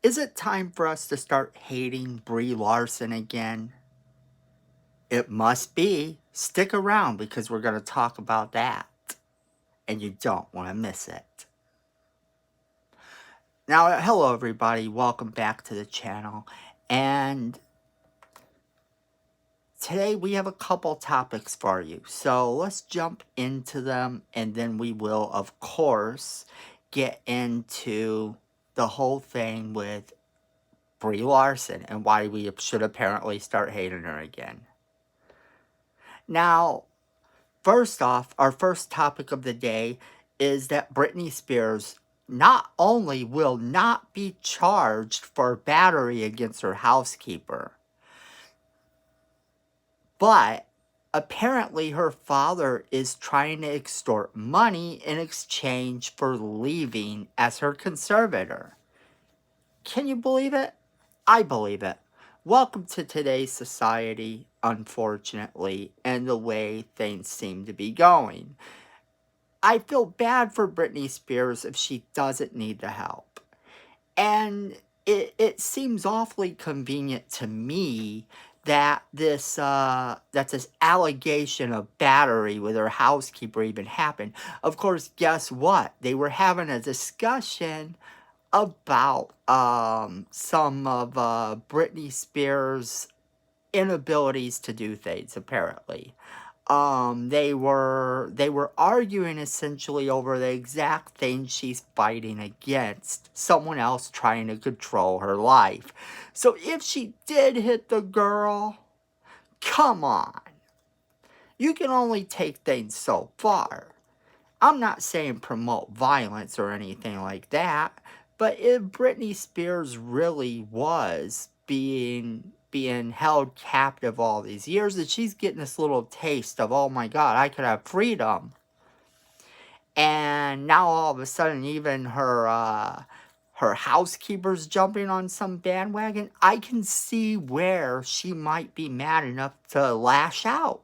Is it time for us to start hating Brie Larson again? It must be. Stick around because we're going to talk about that. And you don't want to miss it. Now, hello everybody. Welcome back to the channel. And today we have a couple topics for you. So let's jump into them and then we will, of course, get into the whole thing with Brie Larson and why we should apparently start hating her again. Now, first off, our first topic of the day is that Britney Spears not only will not be charged for battery against her housekeeper, but apparently her father is trying to extort money in exchange for leaving as her conservator. Can you believe it? I believe it. Welcome to today's society, unfortunately, and the way things seem to be going. I feel bad for Britney Spears if she doesn't need the help. And it seems awfully convenient to me that this allegation of battery with her housekeeper even happened. Of course, guess what? They were having a discussion about some of Britney Spears' inabilities to do things, apparently. They were arguing essentially over the exact thing she's fighting against, someone else trying to control her life. So if she did hit the girl, come on. You can only take things so far. I'm not saying promote violence or anything like that, but if Britney Spears really was being held captive all these years, and she's getting this little taste of, oh my God, I could have freedom. And now all of a sudden, even her housekeeper's jumping on some bandwagon. I can see where she might be mad enough to lash out.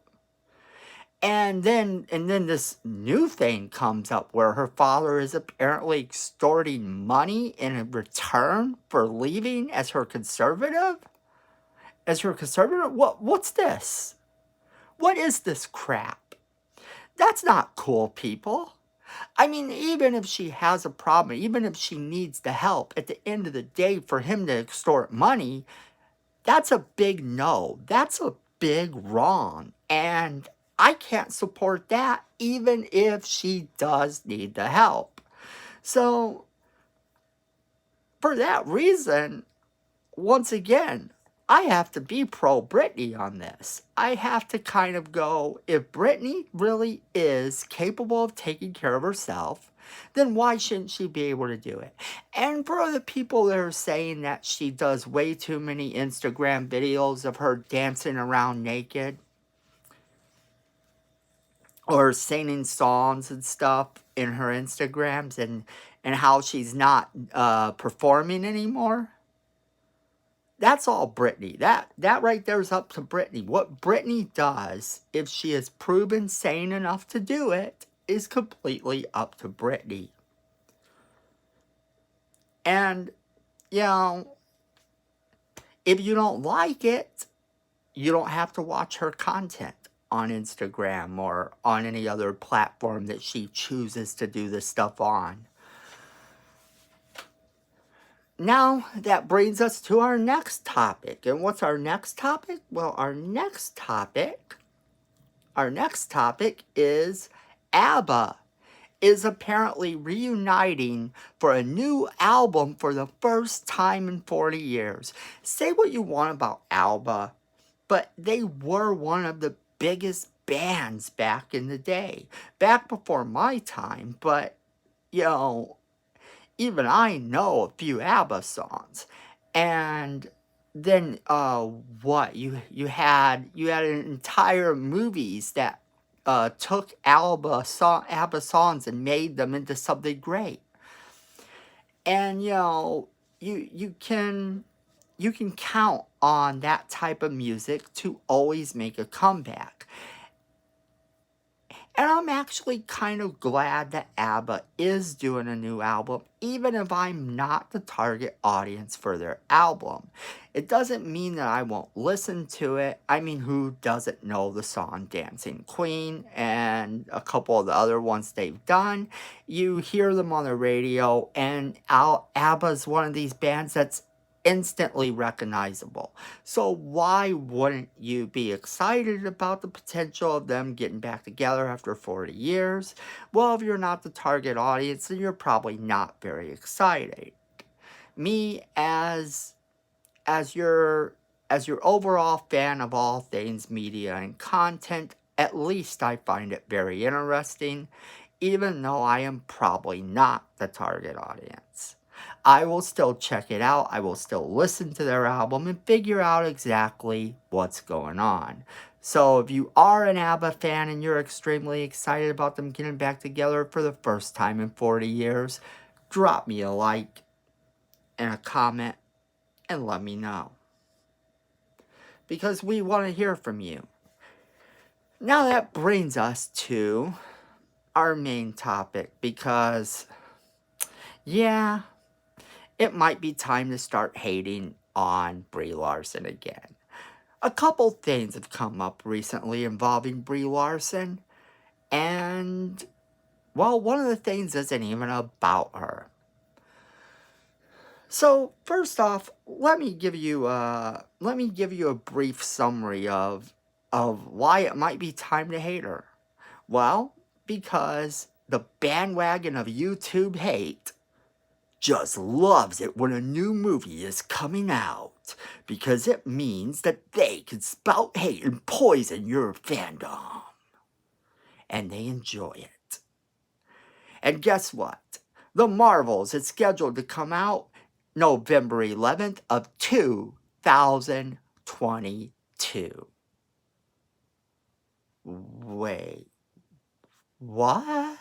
And then this new thing comes up where her father is apparently extorting money in return for leaving as her conservative. What's this? What is this crap? That's not cool, people. I mean, even if she has a problem, even if she needs the help, at the end of the day, for him to extort money, that's a big no. That's a big wrong. And I can't support that even if she does need the help. So, for that reason, once again, I have to be pro-Britney on this. I have to kind of go, if Britney really is capable of taking care of herself, then why shouldn't she be able to do it? And for the people that are saying that she does way too many Instagram videos of her dancing around naked, or singing songs and stuff in her Instagrams, and how she's not performing anymore, that's all Britney. That right there is up to Britney. What Britney does, if she is proven sane enough to do it, is completely up to Britney. And, you know, if you don't like it, you don't have to watch her content on Instagram or on any other platform that she chooses to do this stuff on. Now, that brings us to our next topic. And what's our next topic? Well, our next topic is ABBA is apparently reuniting for a new album for the first time in 40 years. Say what you want about ABBA, but they were one of the biggest bands back in the day. Back before my time, but, you know, even I know a few ABBA songs. And then what you had entire movies that took ABBA songs and made them into something great. And you know, you can count on that type of music to always make a comeback. And I'm I'm actually kind of glad that ABBA is doing a new album, even if I'm not the target audience for their album. It doesn't mean that I won't listen to it. I mean, who doesn't know the song Dancing Queen and a couple of the other ones they've done? You hear them on the radio, and ABBA's one of these bands that's instantly recognizable. So why wouldn't you be excited about the potential of them getting back together after 40 years? Well, if you're not the target audience, then you're probably not very excited. Me, as your overall fan of all things media and content, at least I find it very interesting, even though I am probably not the target audience. I will still check it out, I will still listen to their album and figure out exactly what's going on. So if you are an ABBA fan and you're extremely excited about them getting back together for the first time in 40 years, drop me a like and a comment and let me know. Because we want to hear from you. Now that brings us to our main topic, because, yeah, it might be time to start hating on Brie Larson again. A couple things have come up recently involving Brie Larson, and, well, one of the things isn't even about her. So, first off, let me give you a brief summary of why it might be time to hate her. Well, because the bandwagon of YouTube hate just loves it when a new movie is coming out, because it means that they can spout hate and poison your fandom. And they enjoy it. And guess what? The Marvels is scheduled to come out November 11th of 2022. Wait, what?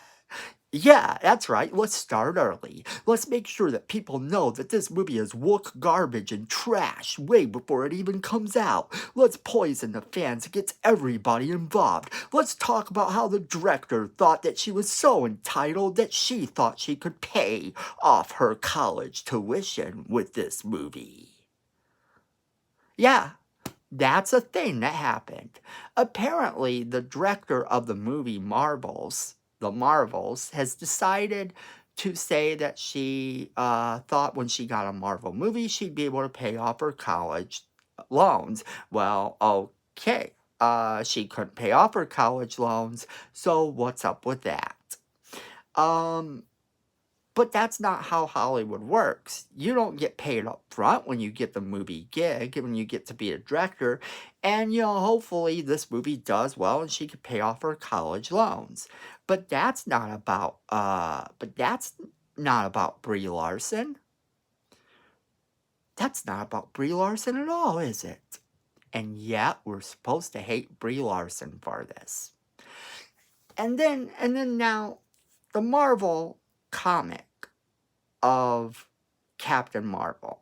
Yeah, that's right. Let's start early. Let's make sure that people know that this movie is wook garbage and trash way before it even comes out. Let's poison the fans and get everybody involved. Let's talk about how the director thought that she was so entitled that she thought she could pay off her college tuition with this movie. Yeah, that's a thing that happened. Apparently, the director of the movie The Marvels, has decided to say that she thought when she got a Marvel movie, she'd be able to pay off her college loans. Well, okay. She couldn't pay off her college loans, so what's up with that? But that's not how Hollywood works. You don't get paid up front when you get the movie gig and when you get to be a director. And, hopefully this movie does well and she can pay off her college loans. But that's not about, Brie Larson. That's not about Brie Larson at all, is it? And yet we're supposed to hate Brie Larson for this. And then now, the Marvel comic of Captain Marvel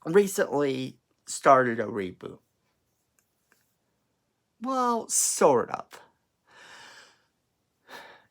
recently started a reboot. Well, sort of.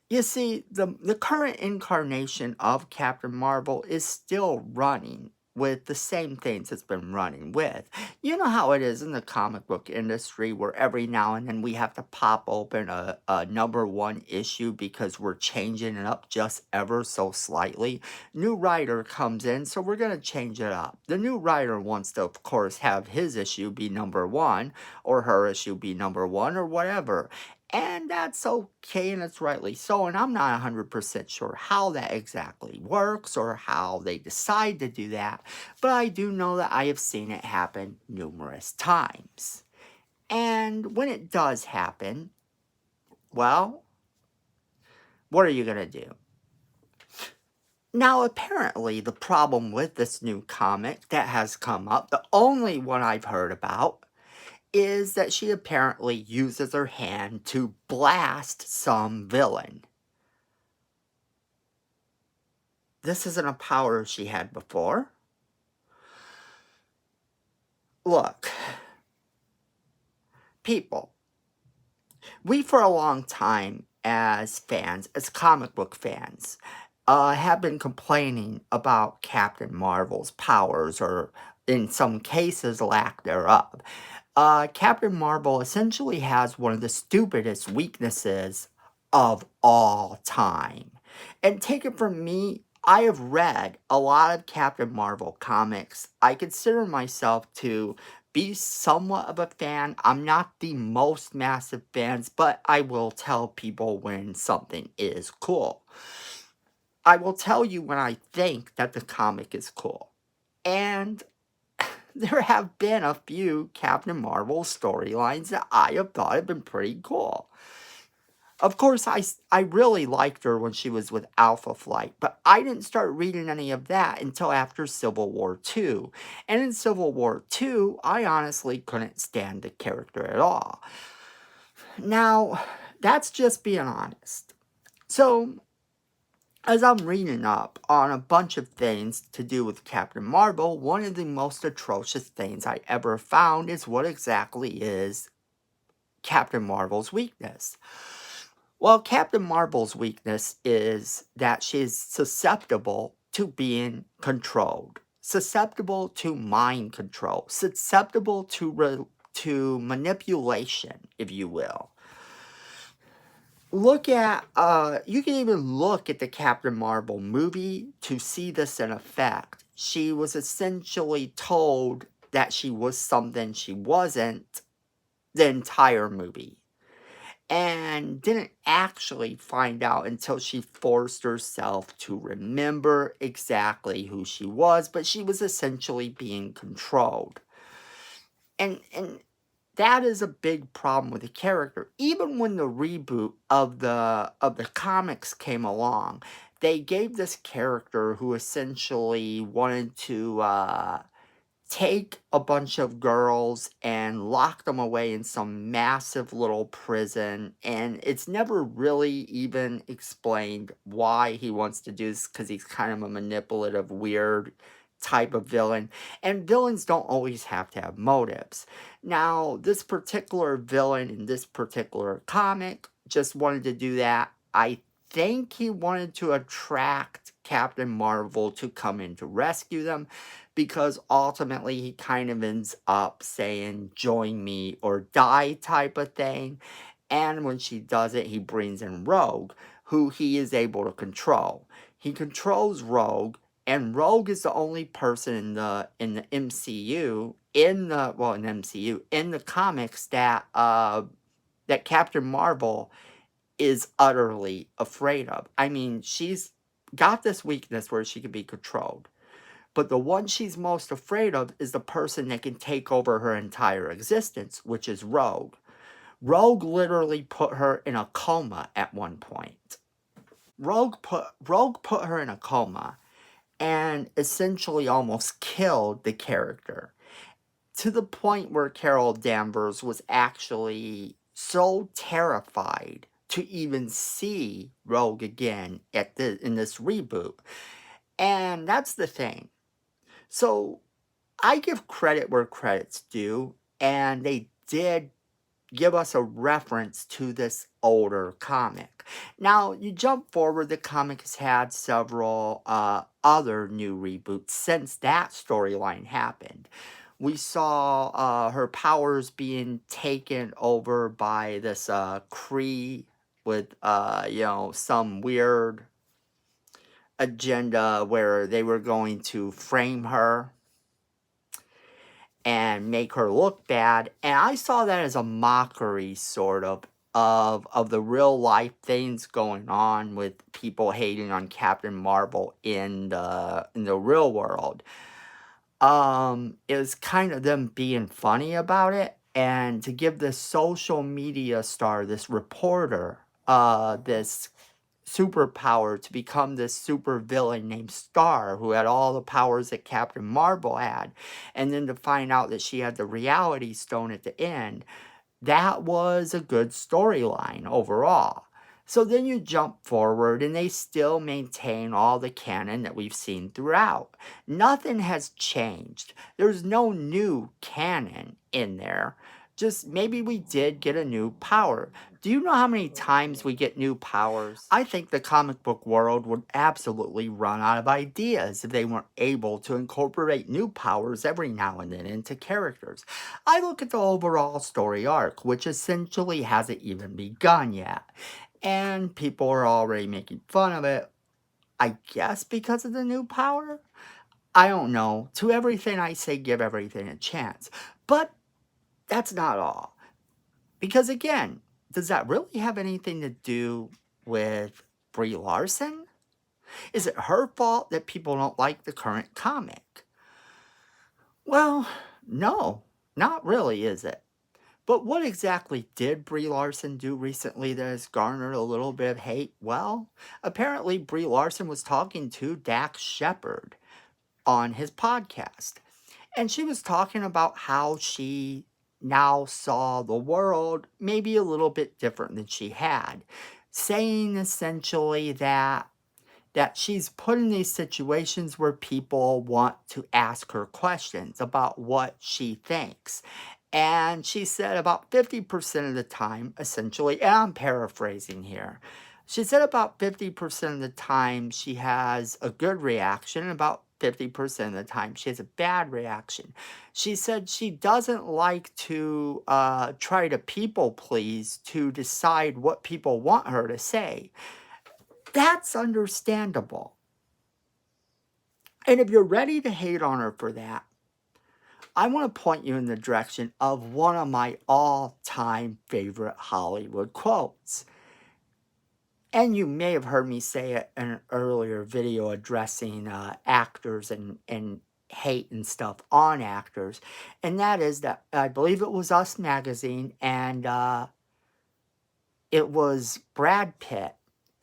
You see, the current incarnation of Captain Marvel is still running with the same things it's been running with. You know how it is in the comic book industry, where every now and then we have to pop open a #1 issue because we're changing it up just ever so slightly. New writer comes in, so we're going to change it up. The new writer wants to, of course, have his issue be #1 or her issue be #1 or whatever. And that's okay, and it's rightly so, and I'm not 100% sure how that exactly works or how they decide to do that, but I do know that I have seen it happen numerous times. And when it does happen, well, what are you going to do? Now, apparently, the problem with this new comic that has come up, the only one I've heard about, is that she apparently uses her hand to blast some villain. This isn't a power she had before. Look, people, We, for a long time, as fans, as comic book fans, have been complaining about Captain Marvel's powers, or in some cases, lack thereof. Captain Marvel essentially has one of the stupidest weaknesses of all time. And take it from me, I have read a lot of Captain Marvel comics. I consider myself to be somewhat of a fan. I'm not the most massive fans, but I will tell people when something is cool. I will tell you when I think that the comic is cool. And there have been a few Captain Marvel storylines that I have thought have been pretty cool. Of course, I really liked her when she was with Alpha Flight, but I didn't start reading any of that until after Civil War II. And in Civil War II, I honestly couldn't stand the character at all. Now, that's just being honest. So, as I'm reading up on a bunch of things to do with Captain Marvel, one of the most atrocious things I ever found is what exactly is Captain Marvel's weakness. Well, Captain Marvel's weakness is that she's susceptible to being controlled, susceptible to mind control, susceptible to manipulation, if you will. You can even look at the Captain Marvel movie to see this in effect. She was essentially told that she was something she wasn't the entire movie, and didn't actually find out until she forced herself to remember exactly who she was, but she was essentially being controlled. And that is a big problem with the character. Even when the reboot of the comics came along, they gave this character who essentially wanted to take a bunch of girls and lock them away in some massive little prison, and it's never really even explained why he wants to do this, because he's kind of a manipulative, weird type of villain, and villains don't always have to have motives. Now, this particular villain in this particular comic just wanted to do that. I think he wanted to attract Captain Marvel to come in to rescue them, because ultimately he kind of ends up saying, join me or die type of thing. And when she does it, he brings in Rogue, who he is able to control. He controls Rogue, and Rogue is the only person in the MCU, in the comics that that Captain Marvel is utterly afraid of. I mean, she's got this weakness where she can be controlled. But the one she's most afraid of is the person that can take over her entire existence, which is Rogue. Rogue literally put her in a coma at one point. Rogue put her in a coma and essentially almost killed the character, to the point where Carol Danvers was actually so terrified to even see Rogue again in this reboot. And that's the thing. So I give credit where credit's due, and they did give us a reference to this older comic. Now, you jump forward, the comic has had several other new reboots since that storyline happened. We saw her powers being taken over by this Kree with, some weird agenda where they were going to frame her and make her look bad. And I saw that as a mockery, sort of the real life things going on with people hating on Captain Marvel in the real world. It was kind of them being funny about it, and to give this social media star, this reporter, this superpower to become this super villain named Star, who had all the powers that Captain Marvel had, and then to find out that she had the Reality Stone at the end, that was a good storyline overall. So then you jump forward, and they still maintain all the canon that we've seen throughout. Nothing has changed. There's no new canon in there. just maybe we did get a new power. Do you know how many times we get new powers? I think the comic book world would absolutely run out of ideas if they weren't able to incorporate new powers every now and then into characters. I look at the overall story arc, which essentially hasn't even begun yet, and people are already making fun of it, I guess because of the new power? I don't know. To everything I say, give everything a chance. But that's not all. Because again, does that really have anything to do with Brie Larson? Is it her fault that people don't like the current comic? Well, no, not really, is it? But what exactly did Brie Larson do recently that has garnered a little bit of hate? Well, apparently Brie Larson was talking to Dax Shepard on his podcast. And she was talking about how she now saw the world maybe a little bit different than she had, saying essentially that she's put in these situations where people want to ask her questions about what she thinks. And she said about 50% of the time, essentially, and I'm paraphrasing here, she said about 50% of the time she has a good reaction, and about 50% of the time she has a bad reaction. She said she doesn't like to try to people please to decide what people want her to say. That's understandable. And if you're ready to hate on her for that, I want to point you in the direction of one of my all-time favorite Hollywood quotes. And you may have heard me say it in an earlier video addressing actors and hate and stuff on actors. And that is that, I believe it was Us Magazine, and it was Brad Pitt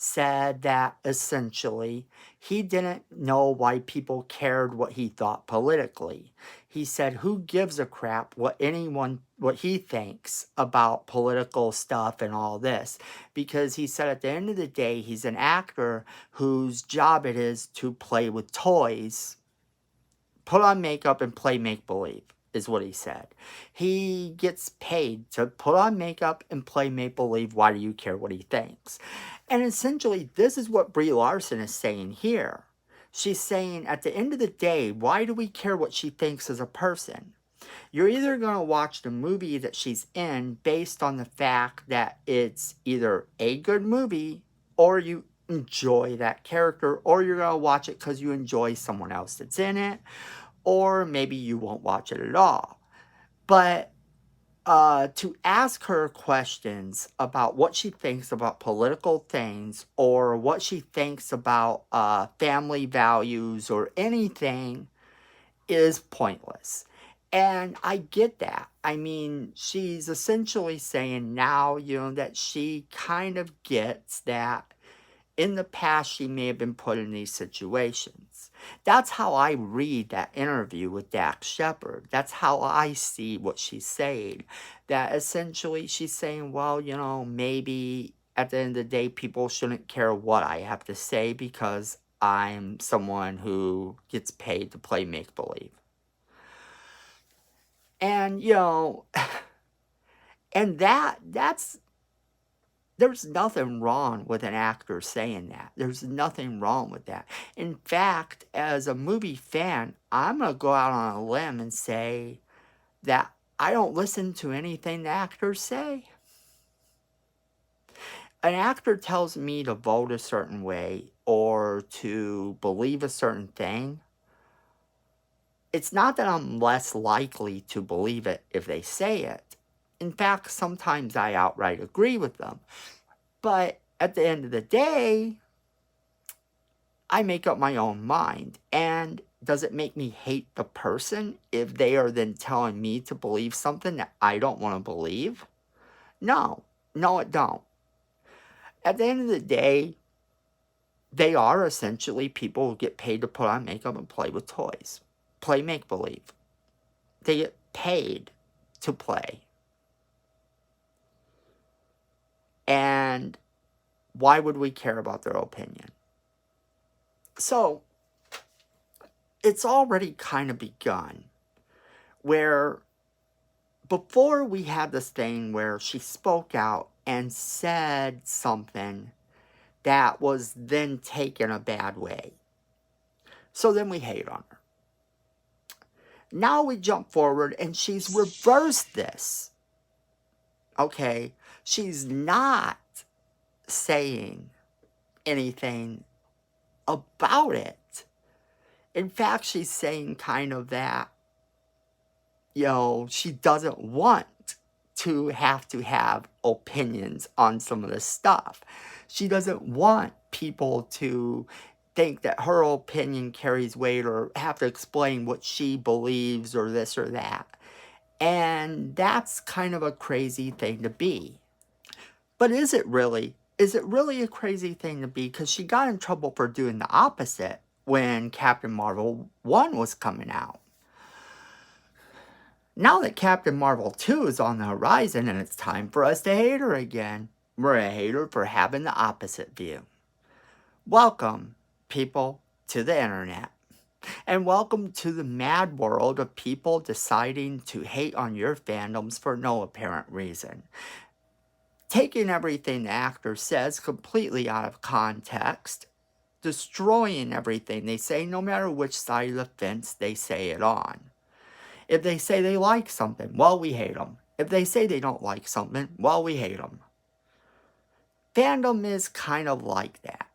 said that essentially he didn't know why people cared what he thought politically. He said, who gives a crap what he thinks about political stuff and all this? Because he said at the end of the day, he's an actor whose job it is to play with toys, put on makeup and play make-believe, is what he said. He gets paid to put on makeup and play make-believe. Why do you care what he thinks? And essentially, this is what Brie Larson is saying here. She's saying, at the end of the day, why do we care what she thinks as a person? You're either going to watch the movie that she's in based on the fact that it's either a good movie or you enjoy that character, or you're going to watch it because you enjoy someone else that's in it, or maybe you won't watch it at all. But to ask her questions about what she thinks about political things or what she thinks about family values or anything is pointless. And I get that. I mean, she's essentially saying now, that she kind of gets that in the past she may have been put in these situations. That's how I read that interview with Dax Shepard. That's how I see what she's saying. That essentially she's saying, well, maybe at the end of the day, people shouldn't care what I have to say because I'm someone who gets paid to play make-believe. And, and that's there's nothing wrong with an actor saying that. There's nothing wrong with that. In fact, as a movie fan, I'm going to go out on a limb and say that I don't listen to anything the actors say. An actor tells me to vote a certain way or to believe a certain thing. It's not that I'm less likely to believe it if they say it. In fact, sometimes I outright agree with them. But at the end of the day, I make up my own mind. And does it make me hate the person if they are then telling me to believe something that I don't want to believe? No, it don't. At the end of the day, they are essentially people who get paid to put on makeup and play with toys. Play make-believe. They get paid to play. And why would we care about their opinion? So, it's already kind of begun where before we had this thing where she spoke out and said something that was then taken a bad way. So then we hate on her. Now we jump forward and she's reversed this. Okay, she's not saying anything about it. In fact, she's saying kind of that, she doesn't want to have opinions on some of this stuff. She doesn't want people to think that her opinion carries weight or have to explain what she believes or this or that. And that's kind of a crazy thing to be. But is it really? Is it really a crazy thing to be? Because she got in trouble for doing the opposite when Captain Marvel 1 was coming out. Now that Captain Marvel 2 is on the horizon and it's time for us to hate her again, we're a hater for having the opposite view. Welcome, people, to the internet. And welcome to the mad world of people deciding to hate on your fandoms for no apparent reason. Taking everything the actor says completely out of context, destroying everything they say no matter which side of the fence they say it on. If they say they like something, well, we hate them. If they say they don't like something, well, we hate them. Fandom is kind of like that.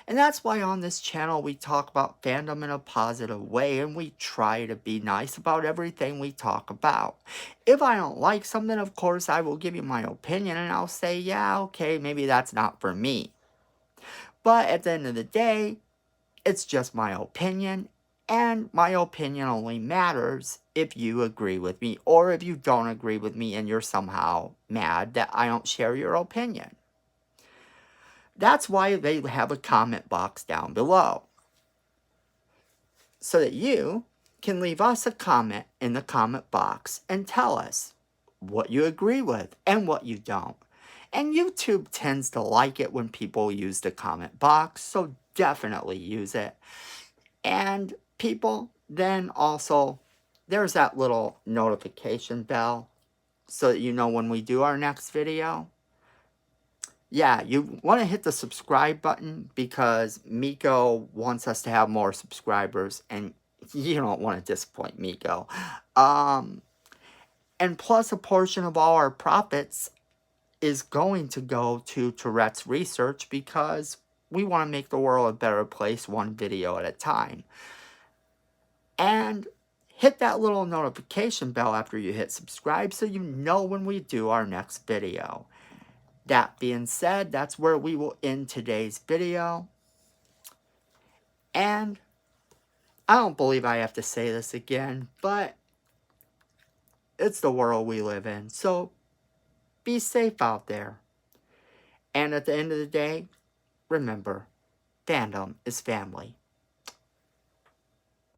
And that's why on this channel we talk about fandom in a positive way and we try to be nice about everything we talk about. If I don't like something, of course, I will give you my opinion and I'll say, yeah, okay, maybe that's not for me. But at the end of the day, it's just my opinion. And my opinion only matters if you agree with me or if you don't agree with me and you're somehow mad that I don't share your opinion. That's why they have a comment box down below. So that you can leave us a comment in the comment box and tell us what you agree with and what you don't. And YouTube tends to like it when people use the comment box, so definitely use it. And people, then also, there's that little notification bell so that you know when we do our next video. Yeah, you want to hit the subscribe button because Miko wants us to have more subscribers and you don't want to disappoint Miko. And plus a portion of all our profits is going to go to Tourette's research because we want to make the world a better place one video at a time. And hit that little notification bell after you hit subscribe so you know when we do our next video. That being said, that's where we will end today's video. And I don't believe I have to say this again, but it's the world we live in. So be safe out there. And at the end of the day, remember, fandom is family.